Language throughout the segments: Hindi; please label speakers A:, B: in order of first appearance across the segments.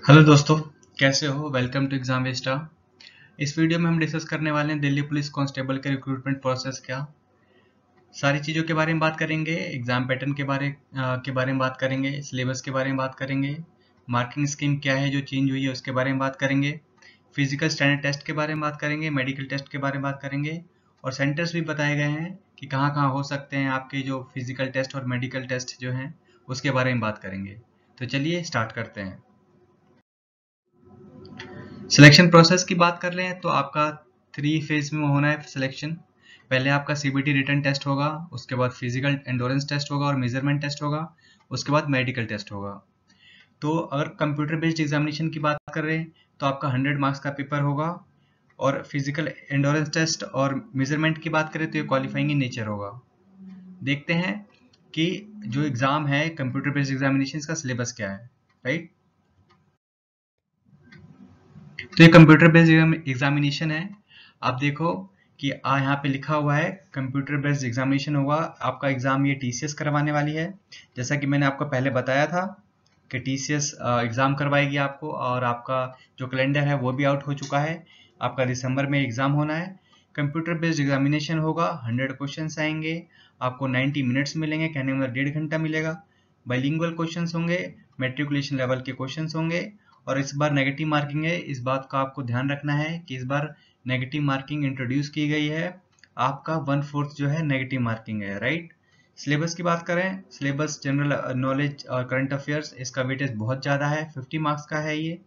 A: हेलो दोस्तों, कैसे हो? Welcome to exam vesta. इस वीडियो में हम डिस्कस करने वाले हैं दिल्ली पुलिस कांस्टेबल के रिक्रूटमेंट प्रोसेस क्या सारी चीज़ों के बारे में बात करेंगे। एग्जाम पैटर्न के बारे में बात करेंगे, सिलेबस के बारे में बात करेंगे, मार्किंग स्कीम क्या है जो चेंज हुई है उसके बारे में बात करेंगे, फिजिकल स्टैंडर्ड टेस्ट के बारे में बात करेंगे, मेडिकल टेस्ट के बारे में बात करेंगे और सेंटर्स भी बताए गए हैं कि कहाँ कहाँ हो सकते हैं आपके जो फिजिकल टेस्ट और मेडिकल टेस्ट जो हैं उसके बारे में बात करेंगे। तो चलिए स्टार्ट करते हैं। सिलेक्शन प्रोसेस की बात कर रहे हैं तो आपका 3 फेज में होना है सिलेक्शन। पहले आपका सीबीटी रिटन टेस्ट होगा, उसके बाद फिजिकल एंडोरेंस टेस्ट होगा और मेजरमेंट टेस्ट होगा, उसके बाद मेडिकल टेस्ट होगा। तो अगर कंप्यूटर बेस्ड एग्जामिनेशन की बात कर रहे हैं तो आपका 100 मार्क्स का पेपर होगा और फिजिकल एंडोरेंस टेस्ट और मेजरमेंट की बात करें तो ये क्वालिफाइंग इन नेचर होगा। देखते हैं कि जो एग्जाम है कंप्यूटर बेस्ड एग्जामिनेशन का सिलेबस क्या है, राइट। तो ये कंप्यूटर बेस्ड एग्जामिनेशन है। आप देखो कि यहाँ पे लिखा हुआ है कंप्यूटर बेस्ड एग्जामिनेशन होगा। आपका एग्जाम ये टीसीएस करवाने वाली है। जैसा कि मैंने आपको पहले बताया था कि टीसीएस एग्जाम करवाएगी आपको, और आपका जो कैलेंडर है वो भी आउट हो चुका है। आपका दिसंबर में एग्जाम होना है। कंप्यूटर बेस्ड एग्जामिनेशन होगा, 100 क्वेश्चन आएंगे, आपको 90 मिनट्स मिलेंगे, कहने में 1.5 घंटा मिलेगा। बाइलिंगुअल क्वेश्चंस होंगे, मैट्रिकुलेशन लेवल के क्वेश्चंस होंगे और इस बार नेगेटिव मार्किंग है। इस बात का आपको ध्यान रखना है कि इस बार नेगेटिव मार्किंग इंट्रोड्यूस की गई है। आपका 1/4 जो है नेगेटिव मार्किंग है, राइट। सिलेबस की बात करें, सिलेबस जनरल नॉलेज और करंट अफेयर्स, इसका वेटेज बहुत ज़्यादा है, 50 मार्क्स का है ये।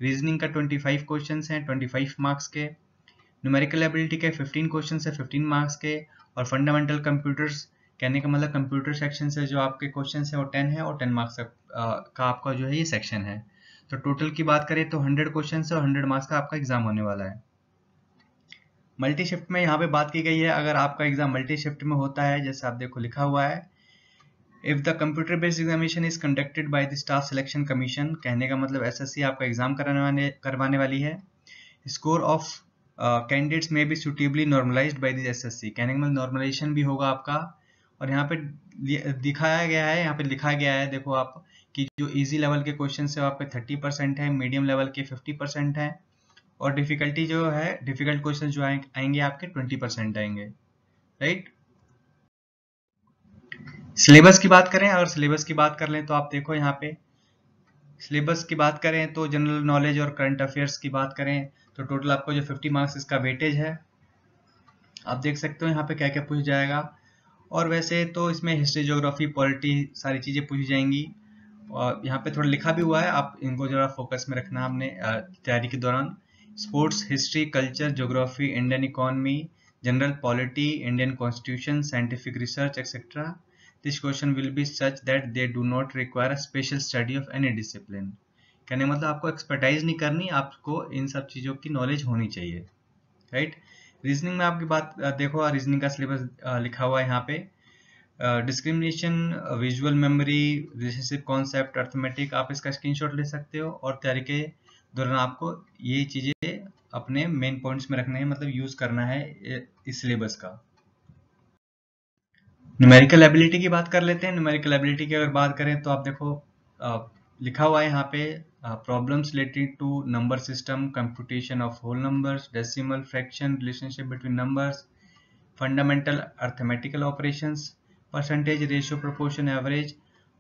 A: रीजनिंग का 25 क्वेश्चन हैं, 25 मार्क्स के। न्यूमेरिकल एबिलिटी के 15 क्वेश्चन है, 15 मार्क्स के। और फंडामेंटल कंप्यूटर्स, कहने का मतलब कंप्यूटर सेक्शन से जो आपके क्वेश्चन है वो 10 है और 10 मार्क्स का आपका जो है ये सेक्शन है। तो टोटल की बात करें तो 100 क्वेश्चन है और 100 मार्क्स का आपका एग्जाम होने वाला है। मल्टी शिफ्ट में यहाँ पे बात की गई है। अगर आपका एग्जाम मल्टी शिफ्ट में होता है, जैसे आप देखो लिखा हुआ है, if the computer based examination is conducted by the staff selection commission, कहने का मतलब एसएससी आपका एग्जाम करवाने वाली है। स्कोर ऑफ कैंडिडेट्स में be suitably normalised by the SSC, कहने का मतलब नॉर्मलाइजेशन भी होगा आपका। और यहाँ पे दिखाया गया है, यहाँ पे लिखा गया है, देखो आप, कि जो इजी लेवल के क्वेश्चन है वो आपके 30% है, मीडियम लेवल के 50% है और डिफिकल्टी जो है, डिफिकल्ट क्वेश्चन जो आएंगे आपके 20% आएंगे, राइट। सिलेबस की बात करें, अगर सिलेबस की बात कर लें तो आप देखो यहाँ पे सिलेबस की बात करें तो जनरल नॉलेज और करंट अफेयर्स की बात करें तो टोटल आपको जो 50 मार्क्स इसका वेटेज है, आप देख सकते हो यहाँ पे क्या क्या पूछ जाएगा। और वैसे तो इसमें हिस्ट्री, ज्योग्राफी, पॉलिटी सारी चीज़ें पूछी जाएंगी। और यहाँ पे थोड़ा लिखा भी हुआ है, आप इनको जरा फोकस में रखना हमने तैयारी के दौरान। Sports, history, culture, geography, Indian economy, general polity, Indian constitution, scientific research etcetera. This question will be such that they do not require a special study of any discipline, कहने मतलब आपको एक्सपर्टाइज नहीं करनी, आपको इन सब चीज़ों की नॉलेज होनी चाहिए, राइट। रीजनिंग में आपकी बात देखो, रीजनिंग का सिलेबस लिखा हुआ है यहाँ पे। Discrimination, visual memory, relationship concept, arithmetic, आप इसका स्क्रीनशॉट ले सकते हो और तैयारी के दौरान आपको ये चीज़ें अपने मेन पॉइंट्स में रखने हैं, मतलब यूज करना है इस सिलेबस का। न्यूमेरिकल एबिलिटी की बात कर लेते हैं। न्यूमेरिकल एबिलिटी की अगर बात करें तो आप देखो लिखा हुआ है यहाँ पे, problems related to number system, computation of whole numbers, decimal, fraction, relationship between numbers, fundamental arithmetical operations, percentage, ratio, proportion, average.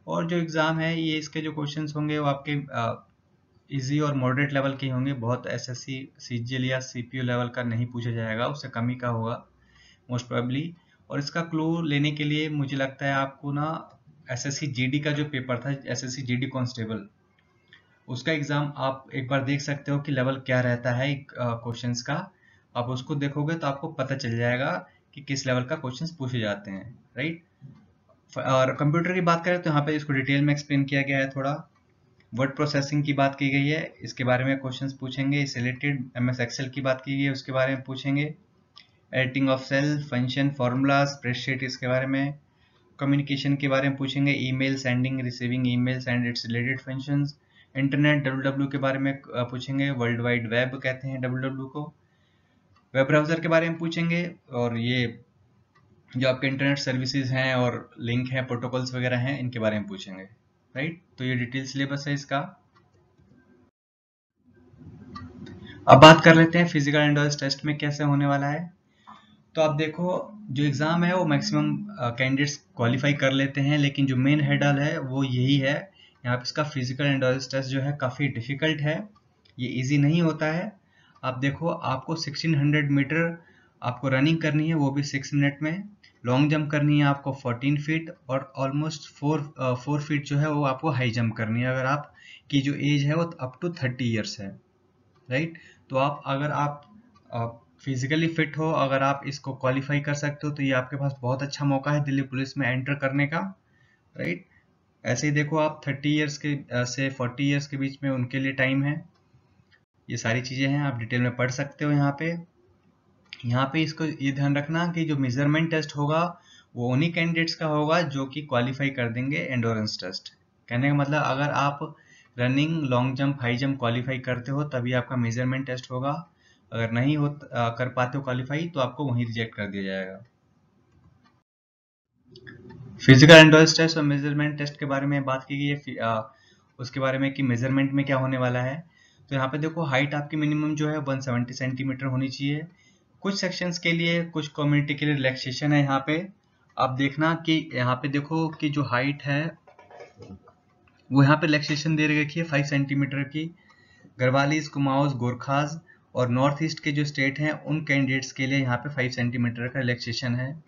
A: और जो एग्ज़ाम है ये इसके जो क्वेश्चंस होंगे वो आपके इजी और मॉडरेट लेवल के होंगे, बहुत एसएससी सीजीएल या सीपीयू लेवल का नहीं पूछा जाएगा, उससे कम ही का होगा मोस्ट प्रोबेबली। और इसका क्लू लेने के लिए मुझे लगता है आपको ना एसएससी जीडी का जो पेपर था, एसएससी जीडी कांस्टेबल, उसका एग्जाम आप एक बार देख सकते हो कि लेवल क्या रहता है क्वेश्चंस का। आप उसको देखोगे तो आपको पता चल जाएगा कि किस लेवल का क्वेश्चंस पूछे जाते हैं, राइट। और कंप्यूटर की बात करें तो यहाँ पे इसको डिटेल में एक्सप्लेन किया गया है थोड़ा। वर्ड प्रोसेसिंग की बात की गई है, इसके बारे में क्वेश्चंस पूछेंगे। इस रिलेटेड एमएस एक्सेल की बात की गई है, उसके बारे में पूछेंगे। Editing of cell, function, formula, spreadsheet, इसके बारे में। कम्युनिकेशन के बारे में पूछेंगे, email, sending, receiving emails and its related functions. Internet, W के बारे में पूछेंगे, वर्ल्ड वाइड वेब कहते हैं डब्ल्यू को। वेब ब्राउजर के बारे में पूछेंगे, और ये जो आपके इंटरनेट सर्विसेज हैं और लिंक हैं, प्रोटोकॉल्स वगैरह हैं, इनके बारे में पूछेंगे, राइट। तो ये डिटेल सिलेबस है इसका। अब बात कर लेते हैं फिजिकल एंडोरेंस टेस्ट में कैसे होने वाला है। तो आप देखो, जो एग्जाम है वो मैक्सिमम कैंडिडेट्स क्वालिफाई कर लेते हैं, लेकिन जो मेन हेडल है वो यही है। यहाँ पे इसका फिजिकल एंडोरेंस टेस्ट जो है काफ़ी डिफिकल्ट है, ये इजी नहीं होता है। आप देखो, आपको 1600 मीटर आपको रनिंग करनी है, वो भी 6 मिनट में। लॉन्ग जंप करनी है आपको 14 फीट, और ऑलमोस्ट 4 फीट जो है वो आपको हाई जंप करनी है, अगर आप की जो एज है वो अप टू 30 ईयर्स है, राइट। तो आप अगर आप फिजिकली फिट हो, अगर आप इसको क्वालिफाई कर सकते हो, तो ये आपके पास बहुत अच्छा मौका है दिल्ली पुलिस में एंटर करने का, राइट। ऐसे ही देखो, आप 30 ईयर्स के से 40 ईयर्स के बीच में उनके लिए टाइम है। ये सारी चीज़ें हैं, आप डिटेल में पढ़ सकते हो। यहाँ पे इसको ये ध्यान रखना कि जो मेजरमेंट टेस्ट होगा वो उन्हीं कैंडिडेट्स का होगा जो कि क्वालिफाई कर देंगे एंडोरेंस टेस्ट। कहने का मतलब, अगर आप running, long jump, high jump qualify करते हो तभी आपका मेजरमेंट टेस्ट होगा। अगर नहीं हो कर पाते हो क्वालिफाई, तो आपको वहीं रिजेक्ट कर दिया जाएगा। फिजिकल एंडोरेंस टेस्ट और मेजरमेंट टेस्ट के बारे में बात की गई है, उसके बारे में कि मेजरमेंट में क्या होने वाला है। तो यहाँ पे देखो, हाइट आपकी मिनिमम जो है 170 सेंटीमीटर होनी चाहिए। कुछ सेक्शंस के लिए, कुछ कम्युनिटी के लिए रिलैक्सेशन है यहाँ पे। आप देखना कि यहाँ पे देखो कि जो हाइट है वो यहाँ पे रिलैक्सेशन दे रखी है 5 सेंटीमीटर की। गढ़वालीज, कुमाऊस, गोरखाज और नॉर्थ ईस्ट के जो स्टेट हैं उन कैंडिडेट्स के लिए यहाँ पे 5 सेंटीमीटर का रिलैक्सेशन है।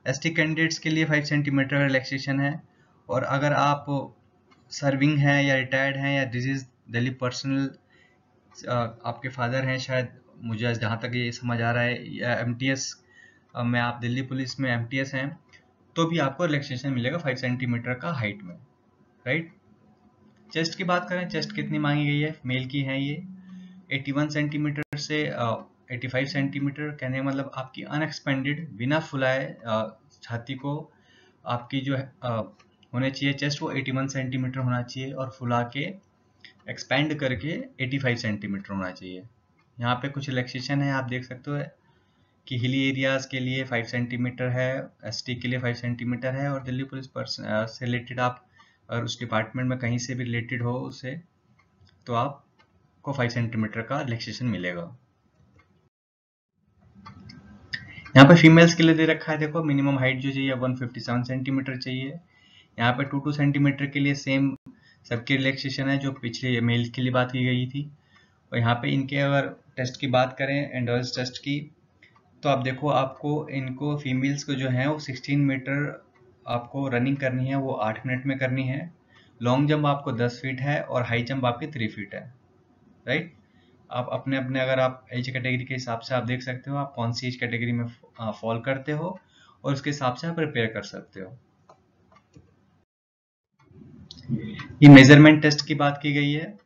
A: एसटी कैंडिडेट्स के लिए 5 सेंटीमीटर का रिलैक्सेशन है। और अगर आप सर्विंग हैं या रिटायर्ड हैं या डिजीज दिल्ली पर्सनल, आपके फादर हैं शायद, मुझे जहाँ तक ये समझ आ रहा है, या एमटीएस में आप दिल्ली पुलिस में एमटीएस हैं, तो भी आपको रिलैक्सेशन मिलेगा 5 सेंटीमीटर का हाइट में, राइट। चेस्ट की बात करें, चेस्ट कितनी मांगी गई है, मेल की है ये 81 सेंटीमीटर से 85 सेंटीमीटर। कहने का मतलब, आपकी अनएक्सपेंडेड, बिना फुलाए छाती को आपकी जो होने चाहिए चेस्ट, वो 81 सेंटीमीटर होना चाहिए, और फुला के एक्सपेंड करके 85 सेंटीमीटर होना चाहिए। यहाँ पे कुछ रिलैक्सेशन है, आप देख सकते हो कि हिली एरियाज के लिए 5 सेंटीमीटर है, एसटी के लिए 5 सेंटीमीटर है, और दिल्ली पुलिस पर्सन से रिलेटेड आप अगर उस डिपार्टमेंट में कहीं से भी रिलेटेड हो उससे, तो आपको 5 सेंटीमीटर का रिलैक्सेशन मिलेगा। यहाँ पे फीमेल्स के लिए दे रखा है, देखो मिनिमम हाइट जो चाहिए 157 सेंटीमीटर चाहिए। यहाँ पे 2 सेंटीमीटर के लिए सेम सबके रिलैक्सेशन है जो पिछले मेल के लिए बात की गई थी। और यहाँ पे इनके अगर टेस्ट की बात करें, एंडोरेंस टेस्ट की, तो आप देखो, आपको इनको फीमेल्स को जो है वो 16 मीटर आपको रनिंग करनी है, वो 8 मिनट में करनी है। लॉन्ग जंप आपको 10 फीट है, और हाई जंप आपकी 3 फीट है, राइट। आप अपने अपने अगर आप एज कैटेगरी के हिसाब से आप देख सकते हो आप कौन सी एज कैटेगरी में फॉल करते हो, और उसके हिसाब से आप प्रिपेयर कर सकते हो। ये मेजरमेंट टेस्ट की बात की गई है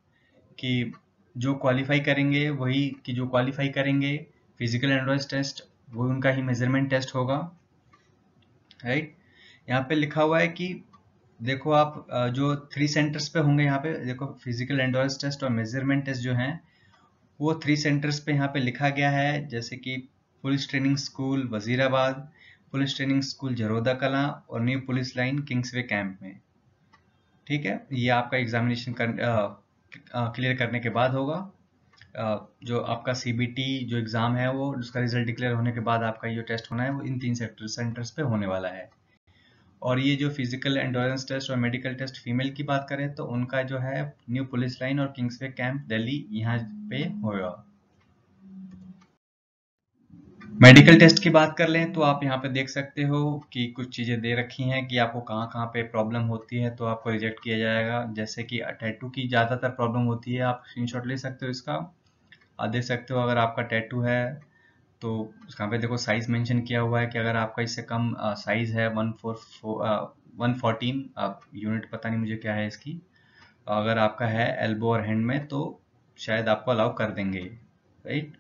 A: कि जो क्वालिफाई करेंगे वही, कि जो क्वालिफाई करेंगे फिजिकल एंड्योरेंस टेस्ट, वो उनका ही मेजरमेंट टेस्ट होगा, राइट। यहाँ पे लिखा हुआ है कि देखो, आप जो 3 सेंटर्स पे होंगे, यहाँ पे देखो फिजिकल एंड्योरेंस टेस्ट और मेजरमेंट टेस्ट जो हैं वो 3 सेंटर्स पे यहाँ पे लिखा गया है, जैसे कि police training school Wazirabad, police training school Jaroda Kalan, और new police line Kingsway camp में। ठीक है, ये आपका एग्जामिनेशन क्लियर करने के बाद होगा। जो आपका सीबीटी जो एग्जाम है, वो उसका रिजल्ट डिक्लेयर होने के बाद आपका ये टेस्ट होना है, वो इन 3 सेंटर्स पे होने वाला है। और ये जो फिजिकल एंडोरेंस टेस्ट और मेडिकल टेस्ट फीमेल की बात करें, तो उनका जो है न्यू पुलिस लाइन और किंग्सवे कैंप दिल्ली, यहाँ पे होगा। मेडिकल टेस्ट की बात कर लें, तो आप यहाँ पे देख सकते हो कि कुछ चीज़ें दे रखी हैं कि आपको कहाँ कहाँ पे प्रॉब्लम होती है, तो आपको रिजेक्ट किया जाएगा। जैसे कि टैटू की ज़्यादातर प्रॉब्लम होती है, आप स्क्रीनशॉट ले सकते हो इसका। आप देख सकते हो अगर आपका टैटू है, तो यहाँ पे देखो साइज मेंशन किया हुआ है कि अगर आपका इससे कम साइज है 114 यूनिट, पता नहीं मुझे क्या है इसकी, अगर आपका है एल्बो और हैंड में, तो शायद आपको अलाउ कर देंगे, right.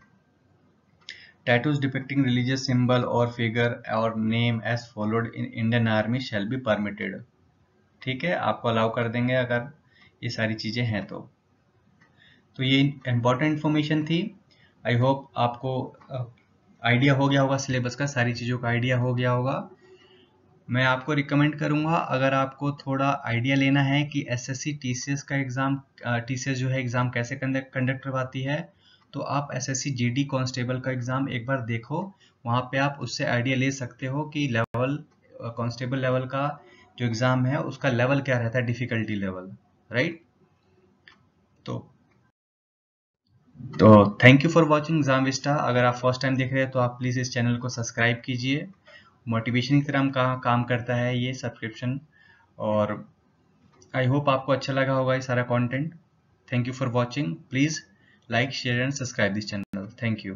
A: Tattoos depicting religious symbol or figure or name as followed in Indian Army shall be permitted। ठीक है, आपको अलाउ कर देंगे अगर ये सारी चीज़ें हैं तो ये इम्पोर्टेंट इन्फॉर्मेशन थी। आई होप आपको आइडिया हो गया होगा सिलेबस का, सारी चीज़ों का आइडिया हो गया होगा। मैं आपको रिकमेंड करूंगा, अगर आपको थोड़ा आइडिया लेना है कि एसएससी टीसीएस का एग्ज़ाम, टीसीएस जो है एग्ज़ाम कैसे कंडक्ट करवाती है, तो आप एसएससी जीडी कांस्टेबल का एग्ज़ाम एक बार देखो, वहाँ पे आप उससे आइडिया ले सकते हो कि लेवल कांस्टेबल लेवल का जो एग्ज़ाम है उसका लेवल क्या रहता है, डिफ़िकल्टी लेवल, राइट। तो thank you for watching exam Vista. अगर आप फर्स्ट टाइम देख रहे हैं तो आप प्लीज़ इस चैनल को सब्सक्राइब कीजिए। मोटिवेशन की तरह काम करता है ये सब्सक्रिप्शन, और आई होप आपको अच्छा लगा होगा ये सारा content. Thank you for watching. Please like share and subscribe this channel. Thank you.